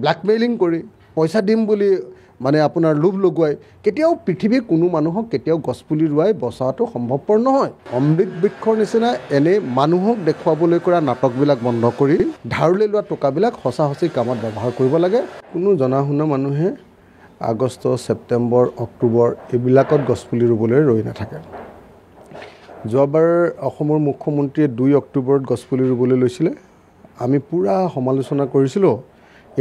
Blackmailing কৰি পইচা দিম বুলি মানে আপোনাৰ লোভ লগুৱাই কেতিয়াও পৃথিৱীৰ কোনো মানুহক কেতিয়াও গছপুলি ৰুৱাই বচাটো সম্ভৱপৰ নহয়। অমৃত বৃক্ষৰ নিচিনা এনে মানুহক দেখুৱাবলৈ কৰা নাটকবিলাক বন্ধ কৰি ধাৰলৈ লোৱা টকাবিলাক সঁচি কামত ব্যৱহাৰ কৰিব লাগে। কোনো জনা শুনা মানুহে আগষ্ট, ছেপ্টেম্বৰ, অক্টোবৰ এইবিলাকত গছপুলি ৰুবলৈ ৰৈ নাথাকে। যোৱাবাৰ অসমৰ মুখ্যমন্ত্ৰীয়ে 2 অক্টোবৰত গছপুলি ৰুবলৈ লৈছিলে। আমি পূৰা সমালোচনা কৰিছিলোঁ।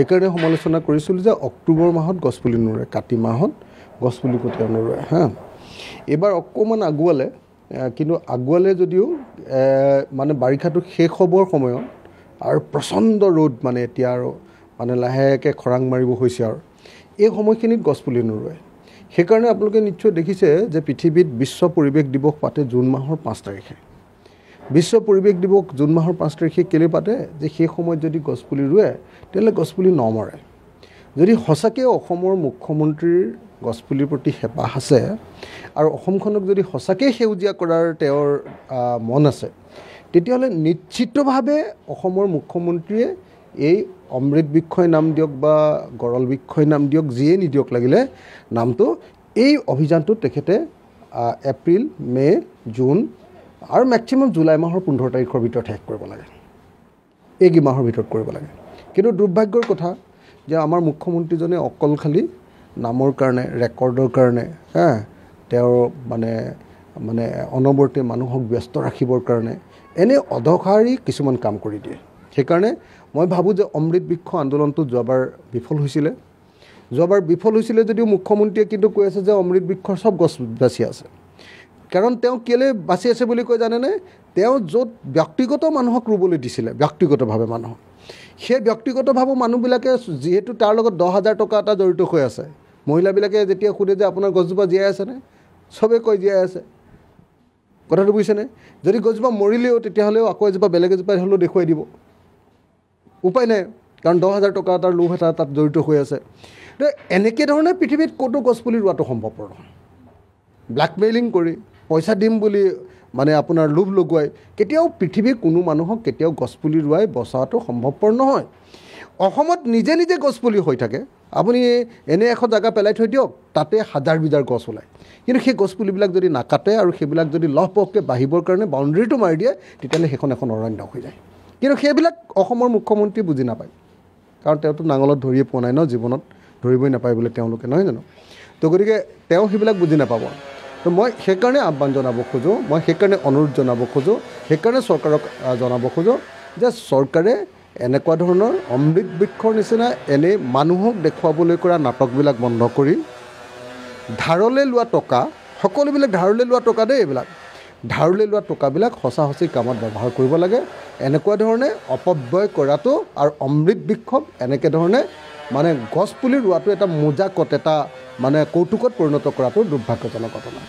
এইকাৰণে সমালোচনা কৰিছিলোঁ যে অক্টোবৰ মাহত গছপুলি নোৰোৱে, কাতি মাহত গছপুলি কেতিয়াও নোৰোৱে এইবাৰ অকণমান আগুৱালে, কিন্তু আগুৱালে যদিও মানে বাৰিষাটো শেষ হ'বৰ সময়ত আৰু প্ৰচণ্ড ৰ'দ মানে এতিয়া আৰু মানে লাহেকৈ খৰাং মাৰিব হৈছে আৰু এই সময়খিনিত গছপুলি নোৰোৱে। সেইকাৰণে আপোনালোকে নিশ্চয় দেখিছে যে পৃথিৱীত বিশ্ব পৰিৱেশ দিৱস পাতে জুন মাহৰ 5 তাৰিখে। বিশ্ব পৰিৱেশ দিৱস জুন মাহৰ 5 তাৰিখে কেলৈ পাতে যে সেই সময়ত যদি গছপুলি ৰুৱে তেতিয়াহ'লে গছপুলি নমৰে। যদি সঁচাকৈ অসমৰ মুখ্যমন্ত্ৰীৰ গছপুলিৰ প্ৰতি হেঁপাহ আছে আৰু অসমখনক যদি সঁচাকৈ সেউজীয়া কৰাৰ তেওঁৰ মন আছে, তেতিয়াহ'লে নিশ্চিতভাৱে অসমৰ মুখ্যমন্ত্ৰীয়ে এই অমৃত বৃক্ষই নাম দিয়ক বা গৰল বৃক্ষই নাম দিয়ক, যিয়ে নিদিয়ক লাগিলে নামটো, এই অভিযানটো তেখেতে এপ্ৰিল, মে, জুন আৰু মেক্সিমাম জুলাই মাহৰ 15 তাৰিখৰ ভিতৰত শেষ কৰিব লাগে। এই মাহৰ ভিতৰত কৰিব লাগে। কিন্তু দুৰ্ভাগ্যৰ কথা যে আমাৰ মুখ্যমন্ত্ৰীজনে অকল খালি নামৰ কাৰণে, ৰেকৰ্ডৰ কাৰণে তেওঁ মানে অনবৰতে মানুহক ব্যস্ত ৰাখিবৰ কাৰণে এনে অদৰকাৰী কিছুমান কাম কৰি দিয়ে। সেইকাৰণে মই ভাবোঁ যে অমৃত বৃক্ষ আন্দোলনটো যোৱাবাৰ বিফল হৈছিলে। যদিও মুখ্যমন্ত্ৰীয়ে কিন্তু কৈ আছে যে অমৃত বৃক্ষৰ চব গছ বাচি আছে। কাৰণ তেওঁ কেলৈ বাচি আছে বুলি কৈ জানেনে? তেওঁ য'ত ব্যক্তিগত মানুহক ৰুবলৈ দিছিলে, ব্যক্তিগতভাৱে মানুহক, সেই ব্যক্তিগতভাৱে মানুহবিলাকে যিহেতু তাৰ লগত 10,000 টকা এটা জড়িত হৈ আছে। মহিলাবিলাকে যেতিয়া সোধে যে আপোনাৰ গছজোপা জীয়াই আছেনে, চবেই কয় জীয়াই আছে। কথাটো বুজিছেনে? যদি গছজোপা মৰিলেও তেতিয়াহ'লেও আকৌ এজোপা বেলেগ এজোপা হ'লেও দেখুৱাই দিব। উপায় নাই, কাৰণ 10,000 টকা এটাৰ লোভ এটা তাত জড়িত হৈ আছে। এনেকৈ ধৰণে পৃথিৱীত ক'তো গছপুলি ৰোৱাটো সম্ভৱপৰ নহয়। ব্ল্যাকমেইলিং কৰি পইচা দিম বুলি মানে আপোনাৰ লোভ লগুৱাই কেতিয়াও পৃথিৱীৰ কোনো মানুহক কেতিয়াও গছপুলি ৰুৱাই বচাটো সম্ভৱপৰ নহয়। অসমত নিজে নিজে গছপুলি হৈ থাকে। আপুনি এনে এখন জেগা পেলাই থৈ দিয়ক, তাতে হাজাৰ বিজাৰ গছ ওলায়। কিন্তু সেই গছপুলিবিলাক যদি নাকাটে আৰু সেইবিলাক যদি লহপহকৈ বাঢ়িবৰ কাৰণে বাউণ্ডেৰীটো মাৰি দিয়ে, তেতিয়াহ'লে সেইখন এখন অৰণ্য হৈ যায়। কিন্তু সেইবিলাক অসমৰ মুখ্যমন্ত্ৰী বুজি নাপায়, কাৰণ তেওঁতো নাঙলত ধৰিয়ে পোৱা নাই ন, জীৱনত ধৰিবই নাপায় বোলে তেওঁলোকে, নহয় জানো? তো গতিকে তেওঁ সেইবিলাক বুজি নাপাব। তো মই সেইকাৰণে আহ্বান জনাব খোজোঁ, মই সেইকাৰণে অনুৰোধ জনাব খোজোঁ, সেইকাৰণে চৰকাৰক জনাব খোজোঁ যে চৰকাৰে এনেকুৱা ধৰণৰ অমৃত বৃক্ষৰ নিচিনা এনে মানুহক দেখুৱাবলৈ কৰা নাটকবিলাক বন্ধ কৰি ধাৰলৈ লোৱা টকা, সকলোবিলাক ধাৰলৈ লোৱা টকা দেই, এইবিলাক ধাৰলৈ লোৱা টকাবিলাক সঁচি কামত ব্যৱহাৰ কৰিব লাগে। এনেকুৱা ধৰণে অপব্যয় কৰাটো আৰু অমৃত বৃক্ষক এনেকৈ ধৰণে মানে গছপুলি ৰোৱাটো এটা মজাকত, এটা মানে কৌতুকত পৰিণত কৰাটো দুৰ্ভাগ্যজনক ঘটনা।